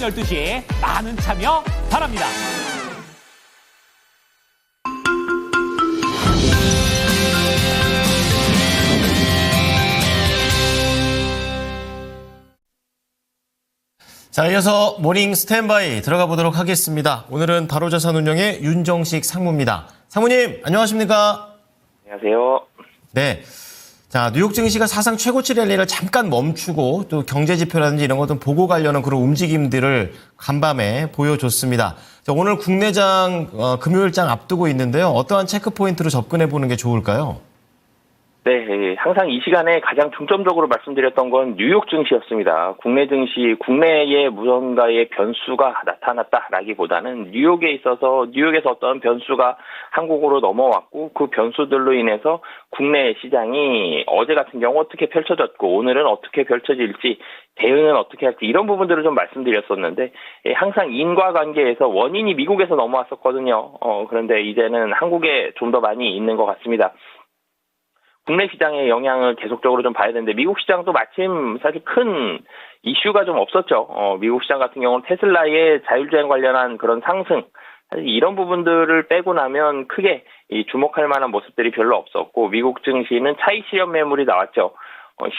12시 많은 참여 바랍니다. 자, 이어서 모닝 스탠바이 들어가 보도록 하겠습니다. 오늘은 바로자산운용의 윤정식 상무입니다. 상무님, 안녕하십니까? 안녕하세요. 네. 자, 뉴욕 증시가 사상 최고치 랠리를 잠깐 멈추고 또 경제지표라든지 이런 것들 보고 가려는 그런 움직임들을 간밤에 보여줬습니다. 자, 오늘 국내장, 금요일장 앞두고 있는데요. 어떠한 체크포인트로 접근해 보는 게 좋을까요? 네, 항상 이 시간에 가장 중점적으로 말씀드렸던 건 뉴욕 증시였습니다. 국내 증시, 국내에 무언가의 변수가 나타났다라기보다는 뉴욕에서 어떤 변수가 한국으로 넘어왔고 그 변수들로 인해서 국내 시장이 어제 같은 경우 어떻게 펼쳐졌고 오늘은 어떻게 펼쳐질지 대응은 어떻게 할지 이런 부분들을 좀 말씀드렸었는데 항상 인과관계에서 원인이 미국에서 넘어왔었거든요. 그런데 이제는 한국에 좀 더 많이 있는 것 같습니다. 국내 시장의 영향을 계속적으로 좀 봐야 되는데 미국 시장도 마침 사실 큰 이슈가 좀 없었죠. 미국 시장 같은 경우는 테슬라의 자율주행 관련한 그런 상승 사실 이런 부분들을 빼고 나면 크게 주목할 만한 모습들이 별로 없었고 미국 증시는 차익 실현 매물이 나왔죠.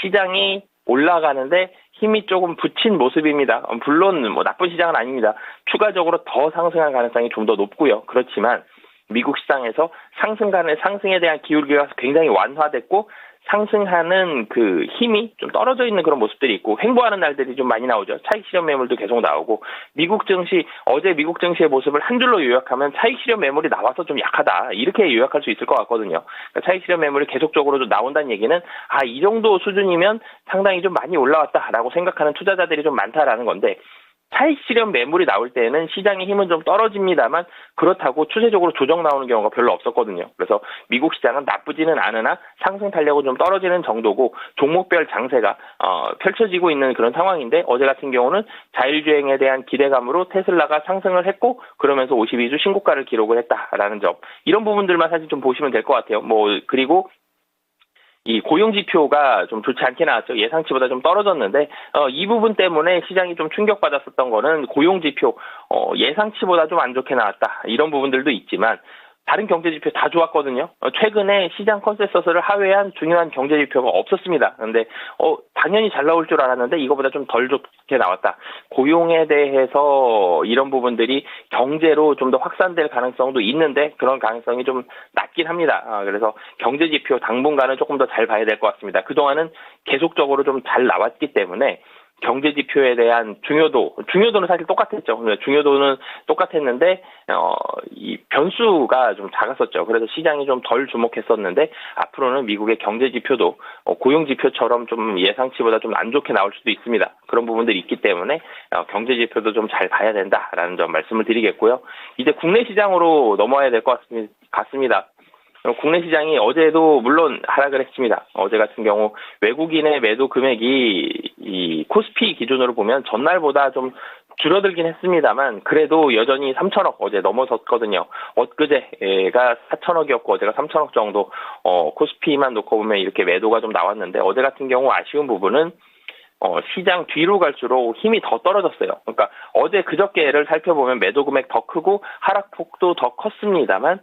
시장이 올라가는데 힘이 조금 붙인 모습입니다. 물론 뭐 나쁜 시장은 아닙니다. 추가적으로 더 상승할 가능성이 좀 더 높고요. 그렇지만 미국 시장에서 상승에 대한 기울기가 굉장히 완화됐고 상승하는 그 힘이 좀 떨어져 있는 그런 모습들이 있고 횡보하는 날들이 좀 많이 나오죠. 차익 실현 매물도 계속 나오고 어제 미국 증시의 모습을 한 줄로 요약하면 차익 실현 매물이 나와서 좀 약하다 이렇게 요약할 수 있을 것 같거든요. 그러니까 차익 실현 매물이 계속적으로 좀 나온다는 얘기는 이 정도 수준이면 상당히 좀 많이 올라왔다라고 생각하는 투자자들이 좀 많다라는 건데 차익 실현 매물이 나올 때는 시장의 힘은 좀 떨어집니다만 그렇다고 추세적으로 조정 나오는 경우가 별로 없었거든요. 그래서 미국 시장은 나쁘지는 않으나 상승 탄력은 좀 떨어지는 정도고 종목별 장세가 펼쳐지고 있는 그런 상황인데 어제 같은 경우는 자율주행에 대한 기대감으로 테슬라가 상승을 했고 그러면서 52주 신고가를 기록을 했다라는 점 이런 부분들만 사실 좀 보시면 될 것 같아요. 그리고 이 고용지표가 좀 좋지 않게 나왔죠. 예상치보다 좀 떨어졌는데 이 부분 때문에 시장이 좀 충격받았었던 거는 고용지표 예상치보다 좀 안 좋게 나왔다. 이런 부분들도 있지만 다른 경제지표 다 좋았거든요. 최근에 시장 컨센서스를 하회한 중요한 경제지표가 없었습니다. 그런데 당연히 잘 나올 줄 알았는데 이거보다 좀 덜 좋게 나왔다. 고용에 대해서 이런 부분들이 경제로 좀 더 확산될 가능성도 있는데 그런 가능성이 좀 낮긴 합니다. 그래서 경제지표 당분간은 조금 더 잘 봐야 될 것 같습니다. 그동안은 계속적으로 좀 잘 나왔기 때문에 경제지표에 대한 중요도는 사실 똑같았죠. 중요도는 똑같았는데, 이 변수가 좀 작았었죠. 그래서 시장이 좀 덜 주목했었는데, 앞으로는 미국의 경제지표도 고용지표처럼 좀 예상치보다 좀 안 좋게 나올 수도 있습니다. 그런 부분들이 있기 때문에, 경제지표도 좀 잘 봐야 된다라는 점 말씀을 드리겠고요. 이제 국내 시장으로 넘어와야 될 것 같습니다. 국내 시장이 어제도 물론 하락을 했습니다. 어제 같은 경우 외국인의 매도 금액이 이 코스피 기준으로 보면 전날보다 좀 줄어들긴 했습니다만 그래도 여전히 3천억 어제 넘어섰거든요. 엊그제가 4천억이었고 어제가 3천억 정도 코스피만 놓고 보면 이렇게 매도가 좀 나왔는데 어제 같은 경우 아쉬운 부분은 시장 뒤로 갈수록 힘이 더 떨어졌어요. 그러니까 어제 그저께를 살펴보면 매도 금액 더 크고 하락폭도 더 컸습니다만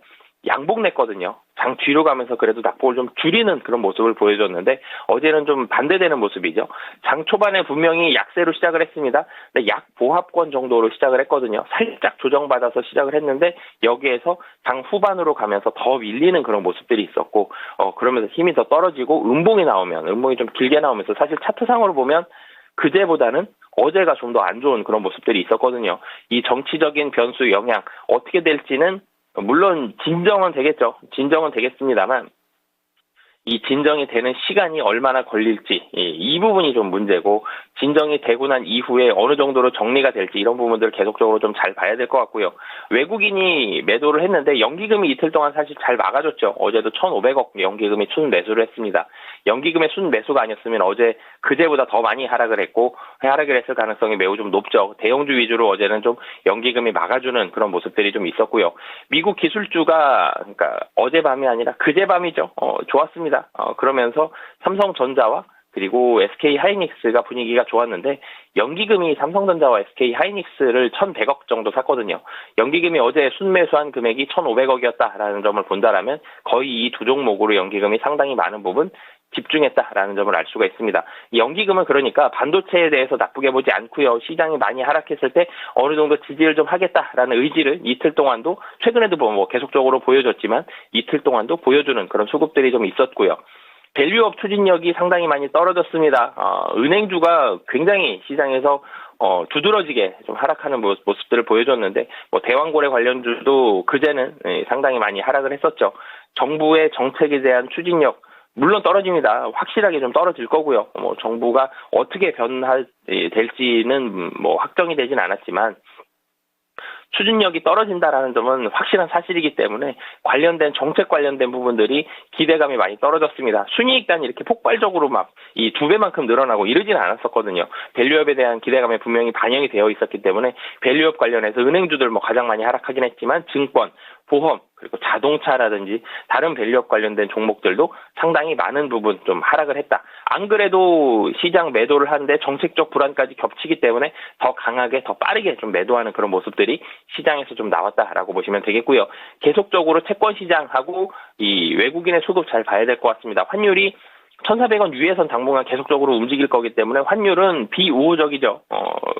양복 냈거든요. 장 뒤로 가면서 그래도 낙폭을 좀 줄이는 그런 모습을 보여줬는데 어제는 좀 반대되는 모습이죠. 장 초반에 분명히 약세로 시작을 했습니다. 근데 약 보합권 정도로 시작을 했거든요. 살짝 조정받아서 시작을 했는데 여기에서 장 후반으로 가면서 더 밀리는 그런 모습들이 있었고 그러면서 힘이 더 떨어지고 음봉이 좀 길게 나오면서 사실 차트상으로 보면 그제보다는 어제가 좀 더 안 좋은 그런 모습들이 있었거든요. 이 정치적인 변수 영향 어떻게 될지는 물론 진정은 되겠습니다만 이 진정이 되는 시간이 얼마나 걸릴지 이 부분이 좀 문제고 진정이 되고 난 이후에 어느 정도로 정리가 될지 이런 부분들을 계속적으로 좀 잘 봐야 될 것 같고요. 외국인이 매도를 했는데 연기금이 이틀 동안 사실 잘 막아줬죠. 어제도 1,500억 연기금이 순매수를 했습니다. 연기금의 순매수가 아니었으면 그제보다 더 많이 하락을 했을 가능성이 매우 좀 높죠. 대형주 위주로 어제는 좀 연기금이 막아주는 그런 모습들이 좀 있었고요. 미국 기술주가 그러니까 어젯밤이 아니라 그제밤이죠. 좋았습니다. 그러면서 삼성전자와 그리고 SK 하이닉스가 분위기가 좋았는데 연기금이 삼성전자와 SK 하이닉스를 1,100억 정도 샀거든요. 연기금이 어제 순매수한 금액이 1,500억이었다라는 점을 본다라면 거의 이 두 종목으로 연기금이 상당히 많은 부분 집중했다라는 점을 알 수가 있습니다. 이 연기금은 그러니까 반도체에 대해서 나쁘게 보지 않고요. 시장이 많이 하락했을 때 어느 정도 지지를 좀 하겠다라는 의지를 이틀 동안도 최근에도 뭐 계속적으로 보여줬지만 이틀 동안도 보여주는 그런 수급들이 좀 있었고요. 밸류업 추진력이 상당히 많이 떨어졌습니다. 은행주가 굉장히 시장에서 두드러지게 좀 하락하는 모습들을 보여줬는데 뭐 대왕고래 관련주도 그제는 상당히 많이 하락을 했었죠. 정부의 정책에 대한 추진력 물론 떨어집니다. 확실하게 좀 떨어질 거고요. 뭐 정부가 어떻게 변화될지는 뭐 확정이 되진 않았지만 추진력이 떨어진다라는 점은 확실한 사실이기 때문에 관련된 정책 관련된 부분들이 기대감이 많이 떨어졌습니다. 순이익단이 이렇게 폭발적으로 막 이 2배만큼 늘어나고 이러진 않았었거든요. 밸류업에 대한 기대감이 분명히 반영이 되어 있었기 때문에 밸류업 관련해서 은행주들 뭐 가장 많이 하락하긴 했지만 증권, 보험, 그리고 자동차라든지 다른 밸류업 관련된 종목들도 상당히 많은 부분 좀 하락을 했다. 안 그래도 시장 매도를 하는데 정책적 불안까지 겹치기 때문에 더 강하게 더 빠르게 좀 매도하는 그런 모습들이 시장에서 좀 나왔다라고 보시면 되겠고요. 계속적으로 채권 시장하고 이 외국인의 수급 잘 봐야 될 것 같습니다. 환율이 1,400원 위에선 당분간 계속적으로 움직일 거기 때문에 환율은 비우호적이죠.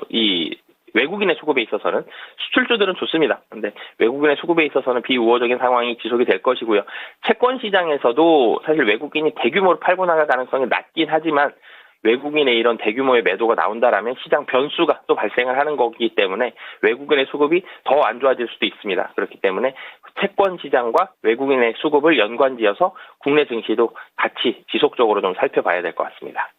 이 외국인의 수급에 있어서는 수출주들은 좋습니다. 근데 외국인의 수급에 있어서는 비우호적인 상황이 지속이 될 것이고요. 채권 시장에서도 사실 외국인이 대규모로 팔고 나갈 가능성이 낮긴 하지만 외국인의 이런 대규모의 매도가 나온다라면 시장 변수가 또 발생을 하는 거기 때문에 외국인의 수급이 더 안 좋아질 수도 있습니다. 그렇기 때문에 채권 시장과 외국인의 수급을 연관지어서 국내 증시도 같이 지속적으로 좀 살펴봐야 될 것 같습니다.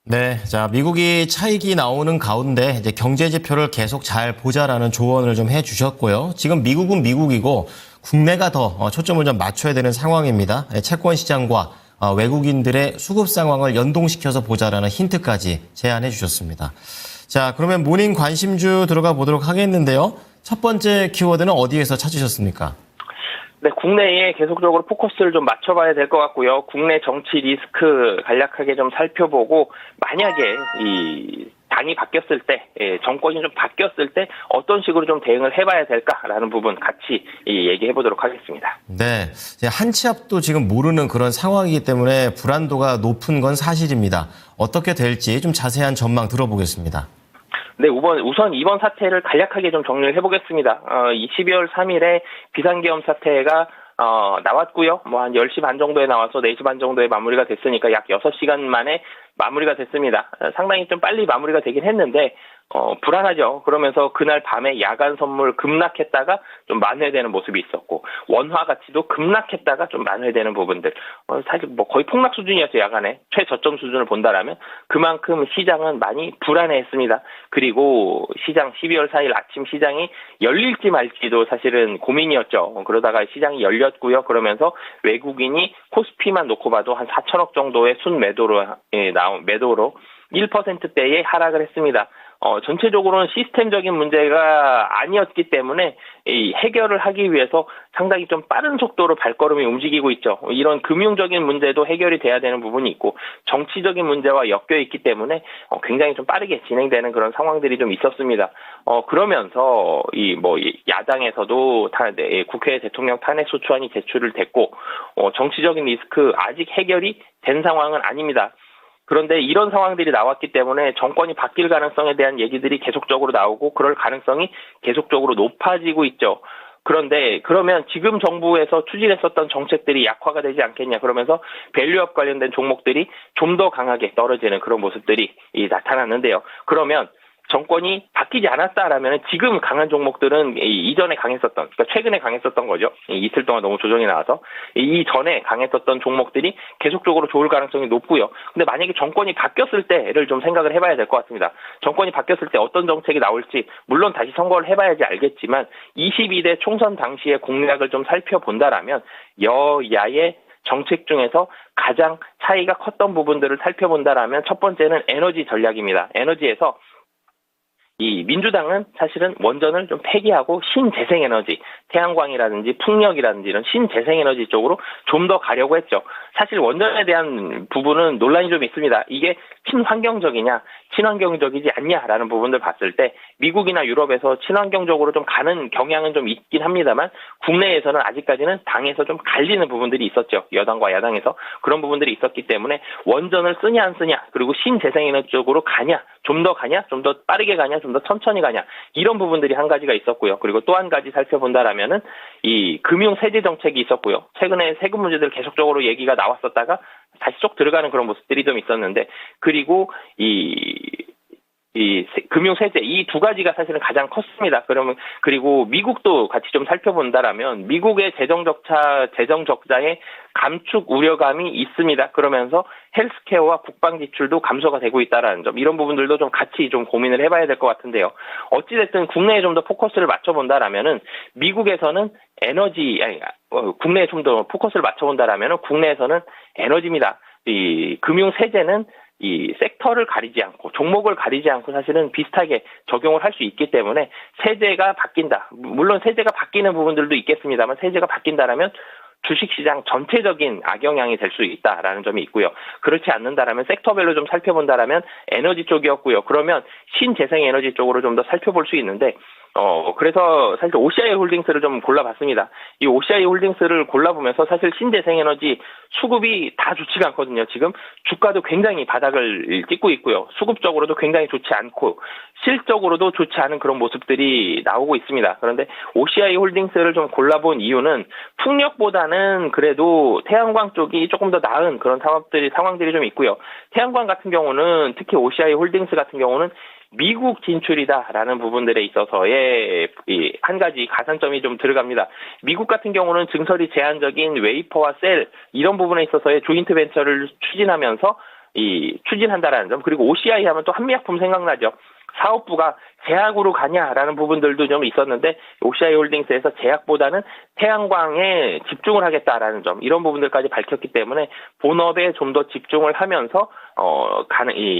네, 자, 미국이 차익이 나오는 가운데 이제 경제 지표를 계속 잘 보자라는 조언을 좀 해주셨고요. 지금 미국은 미국이고 국내가 더 초점을 좀 맞춰야 되는 상황입니다. 채권 시장과 외국인들의 수급 상황을 연동시켜서 보자라는 힌트까지 제안해 주셨습니다. 자, 그러면 모닝 관심주 들어가 보도록 하겠는데요. 첫 번째 키워드는 어디에서 찾으셨습니까? 네, 국내에 계속적으로 포커스를 좀 맞춰봐야 될 것 같고요. 국내 정치 리스크 간략하게 좀 살펴보고 만약에 이 당이 바뀌었을 때, 정권이 좀 바뀌었을 때 어떤 식으로 좀 대응을 해봐야 될까라는 부분 같이 얘기해 보도록 하겠습니다. 네, 한 치 앞도 지금 모르는 그런 상황이기 때문에 불안도가 높은 건 사실입니다. 어떻게 될지 좀 자세한 전망 들어보겠습니다. 네, 우선 이번 사태를 간략하게 좀 정리를 해보겠습니다. 12월 3일에 비상계엄 사태가 나왔고요. 뭐 한 10시 반 정도에 나와서 4시 반 정도에 마무리가 됐으니까 약 6시간 만에 마무리가 됐습니다. 상당히 좀 빨리 마무리가 되긴 했는데 불안하죠. 그러면서 그날 밤에 야간 선물 급락했다가 좀 만회되는 모습이 있었고 원화 가치도 급락했다가 좀 만회되는 부분들 사실 뭐 거의 폭락 수준이었죠. 야간에 최저점 수준을 본다라면 그만큼 시장은 많이 불안해했습니다. 그리고 시장 12월 4일 아침 시장이 열릴지 말지도 사실은 고민이었죠. 그러다가 시장이 열렸고요. 그러면서 외국인이 코스피만 놓고 봐도 한 4천억 정도의 순매도로 매도로 1%대의 하락을 했습니다. 전체적으로는 시스템적인 문제가 아니었기 때문에 이 해결을 하기 위해서 상당히 좀 빠른 속도로 발걸음이 움직이고 있죠. 이런 금융적인 문제도 해결이 돼야 되는 부분이 있고 정치적인 문제와 엮여 있기 때문에 굉장히 좀 빠르게 진행되는 그런 상황들이 좀 있었습니다. 그러면서 야당에서도 국회 대통령 탄핵 소추안이 제출을 됐고 정치적인 리스크 아직 해결이 된 상황은 아닙니다. 그런데 이런 상황들이 나왔기 때문에 정권이 바뀔 가능성에 대한 얘기들이 계속적으로 나오고 그럴 가능성이 계속적으로 높아지고 있죠. 그런데 그러면 지금 정부에서 추진했었던 정책들이 약화가 되지 않겠냐 그러면서 밸류업 관련된 종목들이 좀 더 강하게 떨어지는 그런 모습들이 나타났는데요. 그러면 정권이 바뀌지 않았다라면 지금 강한 종목들은 이전에 강했었던, 그러니까 최근에 강했었던 거죠. 이틀 동안 너무 조정이 나와서 이전에 강했었던 종목들이 계속적으로 좋을 가능성이 높고요. 근데 만약에 정권이 바뀌었을 때를 좀 생각을 해봐야 될 것 같습니다. 정권이 바뀌었을 때 어떤 정책이 나올지 물론 다시 선거를 해봐야지 알겠지만 22대 총선 당시의 공약을 좀 살펴본다라면 여야의 정책 중에서 가장 차이가 컸던 부분들을 살펴본다라면 첫 번째는 에너지 전략입니다. 에너지에서 이 민주당은 사실은 원전을 좀 폐기하고 신재생에너지, 태양광이라든지 풍력이라든지 이런 신재생에너지 쪽으로 좀 더 가려고 했죠. 사실 원전에 대한 부분은 논란이 좀 있습니다. 이게 친환경적이냐, 친환경적이지 않냐라는 부분들 봤을 때 미국이나 유럽에서 친환경적으로 좀 가는 경향은 좀 있긴 합니다만 국내에서는 아직까지는 당에서 좀 갈리는 부분들이 있었죠. 여당과 야당에서 그런 부분들이 있었기 때문에 원전을 쓰냐 안 쓰냐, 그리고 신재생에너지 쪽으로 가냐, 좀 더 가냐, 좀 더 빠르게 가냐, 좀 더 천천히 가냐, 이런 부분들이 한 가지가 있었고요. 그리고 또 한 가지 살펴본다라면은 이 금융 세제 정책이 있었고요. 최근에 세금 문제들 계속적으로 얘기가 나왔었다가 다시 쏙 들어가는 그런 모습들이 좀 있었는데, 그리고 금융 세제 이 두 가지가 사실은 가장 컸습니다. 그리고 미국도 같이 좀 살펴본다라면 미국의 재정 적자에 감축 우려감이 있습니다. 그러면서 헬스케어와 국방 지출도 감소가 되고 있다라는 점, 이런 부분들도 좀 같이 좀 고민을 해봐야 될 것 같은데요. 어찌됐든 국내에 좀 더 포커스를 맞춰본다라면은 미국에서는 국내에 좀 더 포커스를 맞춰본다라면은 국내에서는 에너지입니다. 이 금융 세제는 이 섹터를 가리지 않고 종목을 가리지 않고 사실은 비슷하게 적용을 할 수 있기 때문에 세제가 바뀐다. 물론 세제가 바뀌는 부분들도 있겠습니다만 세제가 바뀐다라면 주식시장 전체적인 악영향이 될 수 있다라는 점이 있고요. 그렇지 않는다라면 섹터별로 좀 살펴본다라면 에너지 쪽이었고요. 그러면 신재생에너지 쪽으로 좀 더 살펴볼 수 있는데 그래서 사실 OCI 홀딩스를 좀 골라봤습니다. 이 OCI 홀딩스를 골라보면서 사실 신재생에너지 수급이 다 좋지가 않거든요. 지금 주가도 굉장히 바닥을 찍고 있고요. 수급적으로도 굉장히 좋지 않고 실적으로도 좋지 않은 그런 모습들이 나오고 있습니다. 그런데 OCI 홀딩스를 좀 골라본 이유는 풍력보다는 그래도 태양광 쪽이 조금 더 나은 그런 상황들이 좀 있고요. 태양광 같은 경우는 특히 OCI 홀딩스 같은 경우는 미국 진출이다라는 부분들에 있어서의 한 가지 가산점이 좀 들어갑니다. 미국 같은 경우는 증설이 제한적인 웨이퍼와 셀 이런 부분에 있어서의 조인트 벤처를 추진한다라는 점, 그리고 OCI 하면 또 한미약품 생각나죠. 사업부가 제약으로 가냐라는 부분들도 좀 있었는데 OCI 홀딩스에서 제약보다는 태양광에 집중을 하겠다라는 점, 이런 부분들까지 밝혔기 때문에 본업에 좀 더 집중을 하면서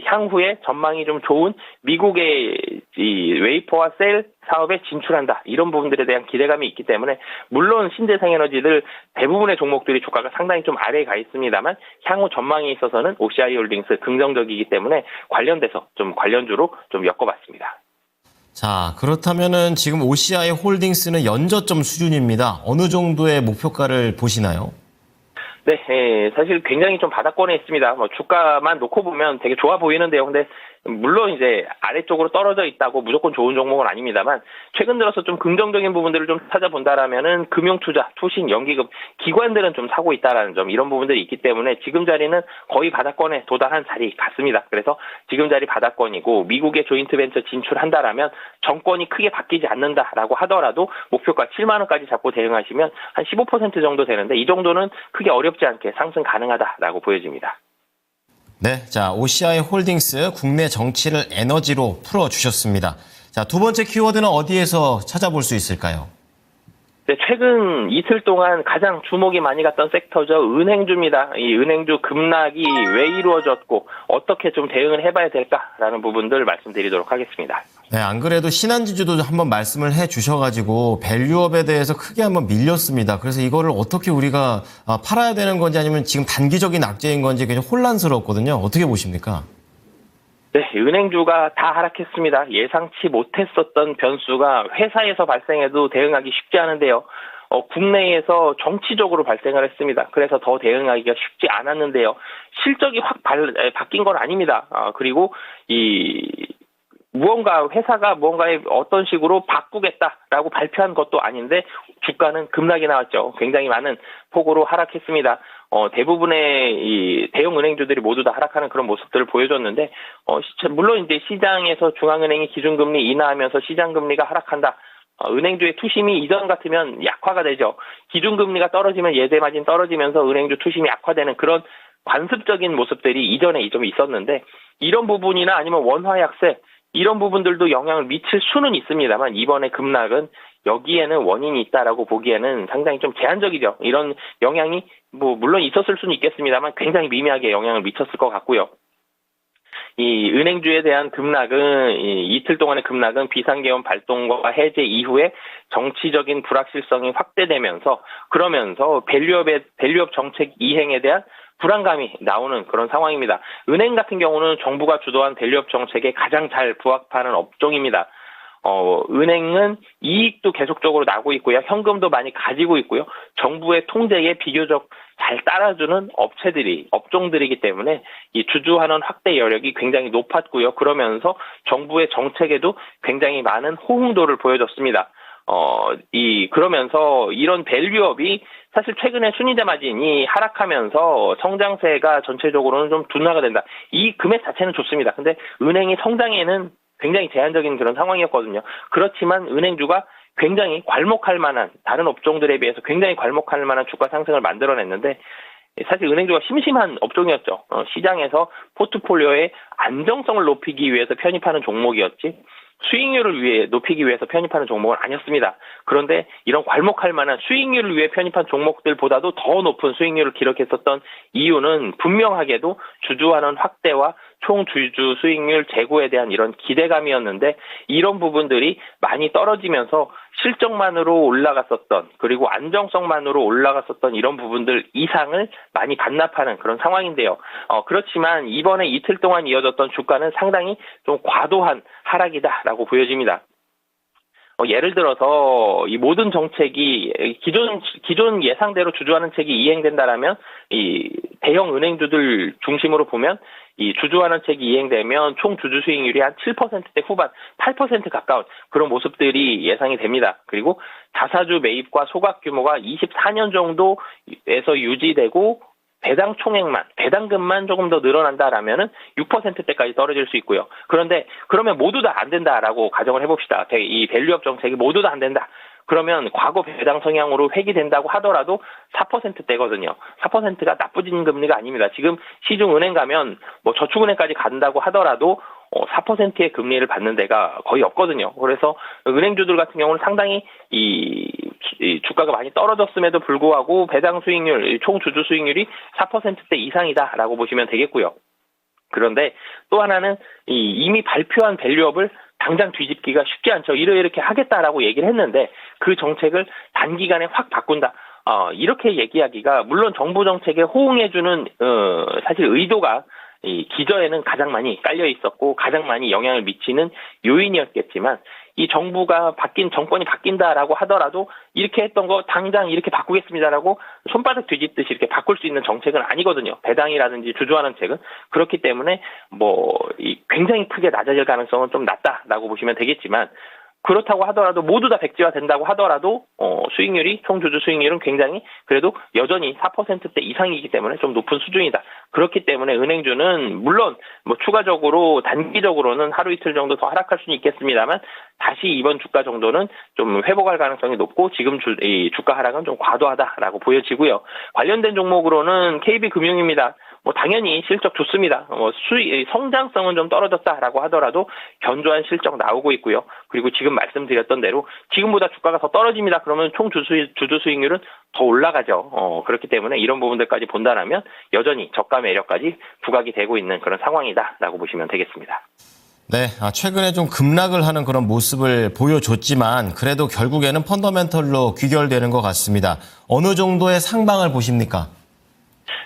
향후에 전망이 좀 좋은 미국의 이 웨이퍼와 셀 사업에 진출한다, 이런 부분들에 대한 기대감이 있기 때문에 물론 신재생에너지들 대부분의 종목들이 주가가 상당히 좀 아래에 가 있습니다만 향후 전망에 있어서는 OCI 홀딩스 긍정적이기 때문에 관련돼서 좀 관련주로 좀 엮어봤습니다. 자, 그렇다면은 지금 OCI 홀딩스는 연저점 수준입니다. 어느 정도의 목표가를 보시나요? 네, 사실 굉장히 좀 바닥권에 있습니다. 주가만 놓고 보면 되게 좋아 보이는데요. 근데 물론 이제 아래쪽으로 떨어져 있다고 무조건 좋은 종목은 아닙니다만 최근 들어서 좀 긍정적인 부분들을 좀 찾아본다라면은 금융투자, 투신, 연기금, 기관들은 좀 사고 있다라는 점, 이런 부분들이 있기 때문에 지금 자리는 거의 바닥권에 도달한 자리 같습니다. 그래서 지금 자리 바닥권이고 미국의 조인트 벤처 진출한다라면 정권이 크게 바뀌지 않는다라고 하더라도 목표가 7만 원까지 잡고 대응하시면 한 15% 정도 되는데 이 정도는 크게 어렵지 않게 상승 가능하다라고 보여집니다. 네, 자, OCI 홀딩스 국내 정치를 에너지로 풀어주셨습니다. 자, 두 번째 키워드는 어디에서 찾아볼 수 있을까요? 네, 최근 이틀 동안 가장 주목이 많이 갔던 섹터죠. 은행주입니다. 이 은행주 급락이 왜 이루어졌고 어떻게 좀 대응을 해봐야 될까라는 부분들 말씀드리도록 하겠습니다. 네, 안 그래도 신한지주도 한번 말씀을 해 주셔가지고 밸류업에 대해서 크게 한번 밀렸습니다. 그래서 이거를 어떻게 우리가 팔아야 되는 건지 아니면 지금 단기적인 악재인 건지 굉장히 혼란스럽거든요. 어떻게 보십니까? 네, 은행주가 다 하락했습니다. 예상치 못했었던 변수가 회사에서 발생해도 대응하기 쉽지 않은데요. 국내에서 정치적으로 발생을 했습니다. 그래서 더 대응하기가 쉽지 않았는데요. 실적이 확 바뀐 건 아닙니다. 그리고 회사가 무언가에 어떤 식으로 바꾸겠다라고 발표한 것도 아닌데 주가는 급락이 나왔죠. 굉장히 많은 폭으로 하락했습니다. 대부분의 이 대형 은행주들이 모두 다 하락하는 그런 모습들을 보여줬는데, 물론 이제 시장에서 중앙은행이 기준금리 인하하면서 시장금리가 하락한다. 은행주의 투심이 이전 같으면 약화가 되죠. 기준금리가 떨어지면 예대마진 떨어지면서 은행주 투심이 약화되는 그런 관습적인 모습들이 이전에 좀 있었는데, 이런 부분이나 아니면 원화 약세, 이런 부분들도 영향을 미칠 수는 있습니다만 이번에 급락은 여기에는 원인이 있다라고 보기에는 상당히 좀 제한적이죠. 이런 영향이 물론 있었을 수는 있겠습니다만 굉장히 미미하게 영향을 미쳤을 것 같고요. 이 은행주에 대한 급락은 이틀 동안의 급락은 비상계엄 발동과 해제 이후에 정치적인 불확실성이 확대되면서 그러면서 밸류업 정책 이행에 대한 불안감이 나오는 그런 상황입니다. 은행 같은 경우는 정부가 주도한 밸류업 정책에 가장 잘 부합하는 업종입니다. 은행은 이익도 계속적으로 나고 있고요. 현금도 많이 가지고 있고요. 정부의 통제에 비교적 잘 따라주는 업종들이기 때문에 이 주주환원 확대 여력이 굉장히 높았고요. 그러면서 정부의 정책에도 굉장히 많은 호응도를 보여줬습니다. 그러면서 이런 밸류업이 사실 최근에 순이자 마진이 하락하면서 성장세가 전체적으로는 좀 둔화가 된다. 이 금액 자체는 좋습니다. 근데 은행이 성장에는 굉장히 제한적인 그런 상황이었거든요. 그렇지만 은행주가 굉장히 괄목할 만한 다른 업종들에 비해서 굉장히 괄목할 만한 주가 상승을 만들어냈는데 사실 은행주가 심심한 업종이었죠. 시장에서 포트폴리오의 안정성을 높이기 위해서 편입하는 종목이었지 수익률을 높이기 위해서 편입하는 종목은 아니었습니다. 그런데 이런 괄목할 만한 수익률을 위해 편입한 종목들보다도 더 높은 수익률을 기록했었던 이유는 분명하게도 주주환원 확대와 총 주주 수익률 제고에 대한 이런 기대감이었는데 이런 부분들이 많이 떨어지면서 실적만으로 올라갔었던 그리고 안정성만으로 올라갔었던 이런 부분들 이상을 많이 반납하는 그런 상황인데요. 그렇지만 이번에 이틀 동안 이어졌던 주가는 상당히 좀 과도한 하락이다라고 보여집니다. 예를 들어서 이 모든 정책이 기존 예상대로 주주환원 책이 이행된다라면 이 대형 은행주들 중심으로 보면 이 주주환원 책이 이행되면 총 주주 수익률이 한 7%대 후반, 8% 가까운 그런 모습들이 예상이 됩니다. 그리고 자사주 매입과 소각 규모가 24년 정도에서 유지되고 배당 총액만, 배당금만 조금 더 늘어난다라면은 6%대까지 떨어질 수 있고요. 그런데 그러면 모두 다 안 된다라고 가정을 해봅시다. 이 밸류업 정책이 모두 다 안 된다. 그러면 과거 배당 성향으로 회귀된다고 하더라도 4%대거든요. 4%가 나쁘진 금리가 아닙니다. 지금 시중 은행 가면 뭐 저축은행까지 간다고 하더라도 4%의 금리를 받는 데가 거의 없거든요. 그래서 은행주들 같은 경우는 상당히 이 주가가 많이 떨어졌음에도 불구하고 배당 수익률, 총 주주 수익률이 4%대 이상이다라고 보시면 되겠고요. 그런데 또 하나는 이미 발표한 밸류업을 당장 뒤집기가 쉽지 않죠. 이렇게 하겠다라고 얘기를 했는데 그 정책을 단기간에 확 바꾼다. 이렇게 얘기하기가 물론 정부 정책에 호응해주는 사실 의도가 이 기저에는 가장 많이 깔려 있었고 가장 많이 영향을 미치는 요인이었겠지만 이 정권이 바뀐다라고 하더라도 이렇게 했던 거 당장 이렇게 바꾸겠습니다라고 손바닥 뒤집듯이 이렇게 바꿀 수 있는 정책은 아니거든요. 배당이라든지 주주환원 책은. 그렇기 때문에 굉장히 크게 낮아질 가능성은 좀 낮다라고 보시면 되겠지만 그렇다고 하더라도 모두 다 백지화 된다고 하더라도 수익률이 총 주주 수익률은 굉장히 그래도 여전히 4%대 이상이기 때문에 좀 높은 수준이다. 그렇기 때문에 은행주는 물론 추가적으로 단기적으로는 하루 이틀 정도 더 하락할 수는 있겠습니다만 다시 이번 주가 정도는 좀 회복할 가능성이 높고 지금 이 주가 하락은 좀 과도하다라고 보여지고요. 관련된 종목으로는 KB금융입니다. 당연히 실적 좋습니다. 성장성은 좀 떨어졌다라고 하더라도 견조한 실적 나오고 있고요. 그리고 지금 말씀드렸던 대로 지금보다 주가가 더 떨어집니다. 그러면 총 주주 수익률은 더 올라가죠. 그렇기 때문에 이런 부분들까지 본다면 여전히 저가 매력까지 부각이 되고 있는 그런 상황이다라고 보시면 되겠습니다. 네, 최근에 좀 급락을 하는 그런 모습을 보여줬지만 그래도 결국에는 펀더멘털로 귀결되는 것 같습니다. 어느 정도의 상방을 보십니까?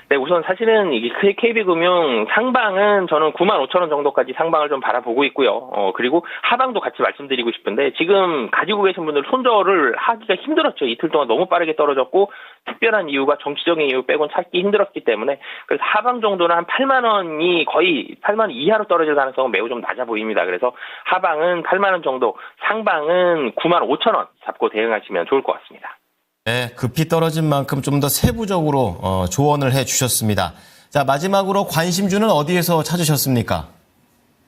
네, 우선 사실은 이 KB금융 상방은 저는 95,000원 정도까지 상방을 좀 바라보고 있고요. 그리고 하방도 같이 말씀드리고 싶은데 지금 가지고 계신 분들 손절을 하기가 힘들었죠. 이틀 동안 너무 빠르게 떨어졌고 특별한 이유가 정치적인 이유 빼고는 찾기 힘들었기 때문에 그래서 하방 정도는 한 8만 원이 거의 8만 원 이하로 떨어질 가능성은 매우 좀 낮아 보입니다. 그래서 하방은 8만 원 정도, 상방은 95,000원 잡고 대응하시면 좋을 것 같습니다. 네, 급히 떨어진 만큼 좀 더 세부적으로 조언을 해주셨습니다. 자, 마지막으로 관심주는 어디에서 찾으셨습니까?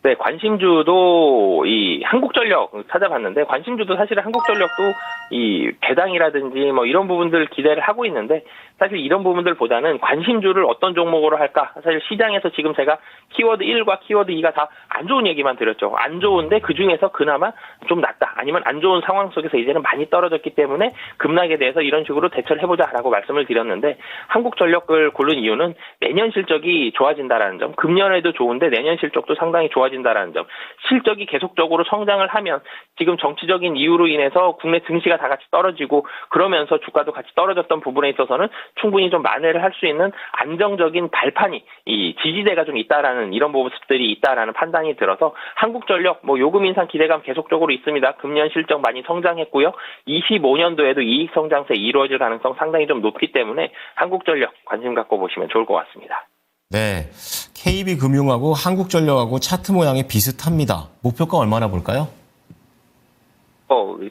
네, 관심주도 이 한국전력 찾아봤는데 관심주도 사실은 한국전력도 이 배당이라든지 이런 부분들 기대를 하고 있는데 사실 이런 부분들보다는 관심주를 어떤 종목으로 할까? 사실 시장에서 지금 제가 키워드 1과 키워드 2가 다 안 좋은 얘기만 드렸죠. 안 좋은데 그중에서 그나마 좀 낫다. 있다. 아니면 안 좋은 상황 속에서 이제는 많이 떨어졌기 때문에 급락에 대해서 이런 식으로 대처를 해보자라고 말씀을 드렸는데 한국전력을 고른 이유는 내년 실적이 좋아진다라는 점, 금년에도 좋은데 내년 실적도 상당히 좋아진다라는 점, 실적이 계속적으로 성장을 하면 지금 정치적인 이유로 인해서 국내 증시가 다 같이 떨어지고 그러면서 주가도 같이 떨어졌던 부분에 있어서는 충분히 좀 만회를 할 수 있는 안정적인 발판이 이 지지대가 좀 있다라는 이런 모습들이 있다라는 판단이 들어서 한국전력 요금 인상 기대감 계속적으로 있습니다. 금년 실적 많이 성장했고요. 25년도에도 이익 성장세 이루어질 가능성 상당히 좀 높기 때문에 한국전력 관심 갖고 보시면 좋을 것 같습니다. 네, KB금융하고 한국전력하고 차트 모양이 비슷합니다. 목표가 얼마나 볼까요?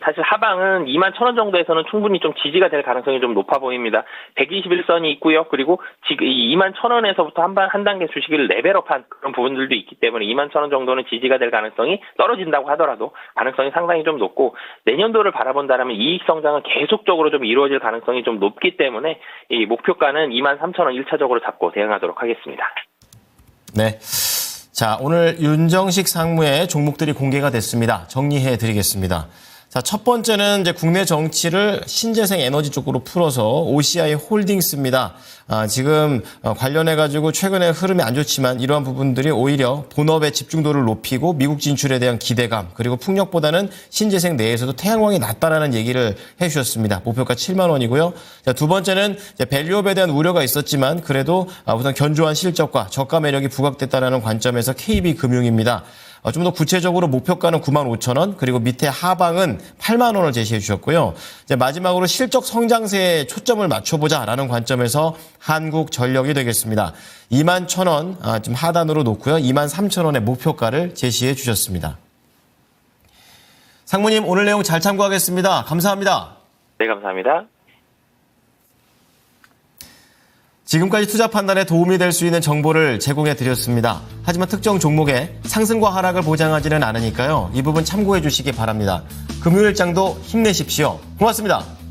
사실 하방은 21,000원 정도에서는 충분히 좀 지지가 될 가능성이 좀 높아 보입니다. 121선이 있고요. 그리고 지금 이 21,000원에서부터 한 단계 주식을 레벨업한 그런 부분들도 있기 때문에 21,000원 정도는 지지가 될 가능성이 떨어진다고 하더라도 가능성이 상당히 좀 높고 내년도를 바라본다면 이익 성장은 계속적으로 좀 이루어질 가능성이 좀 높기 때문에 이 목표가는 23,000원 1차적으로 잡고 대응하도록 하겠습니다. 네. 자, 오늘 윤정식 상무의 종목들이 공개가 됐습니다. 정리해 드리겠습니다. 자, 첫 번째는 이제 국내 정치를 신재생 에너지 쪽으로 풀어서 OCI 홀딩스입니다. 지금 관련해가지고 최근에 흐름이 안 좋지만 이러한 부분들이 오히려 본업의 집중도를 높이고 미국 진출에 대한 기대감 그리고 풍력보다는 신재생 내에서도 태양광이 낫다라는 얘기를 해주셨습니다. 목표가 7만 원이고요. 자, 두 번째는 이제 밸류업에 대한 우려가 있었지만 그래도 우선 견조한 실적과 저가 매력이 부각됐다라는 관점에서 KB금융입니다. 좀 더 구체적으로 목표가는 95,000원 그리고 밑에 하방은 8만 원을 제시해 주셨고요. 이제 마지막으로 실적 성장세에 초점을 맞춰보자라는 관점에서 한국전력이 되겠습니다. 21,000원 좀 하단으로 놓고요. 23,000원의 목표가를 제시해 주셨습니다. 상무님 오늘 내용 잘 참고하겠습니다. 감사합니다. 네, 감사합니다. 지금까지 투자 판단에 도움이 될 수 있는 정보를 제공해 드렸습니다. 하지만 특정 종목의 상승과 하락을 보장하지는 않으니까요. 이 부분 참고해 주시기 바랍니다. 금요일장도 힘내십시오. 고맙습니다.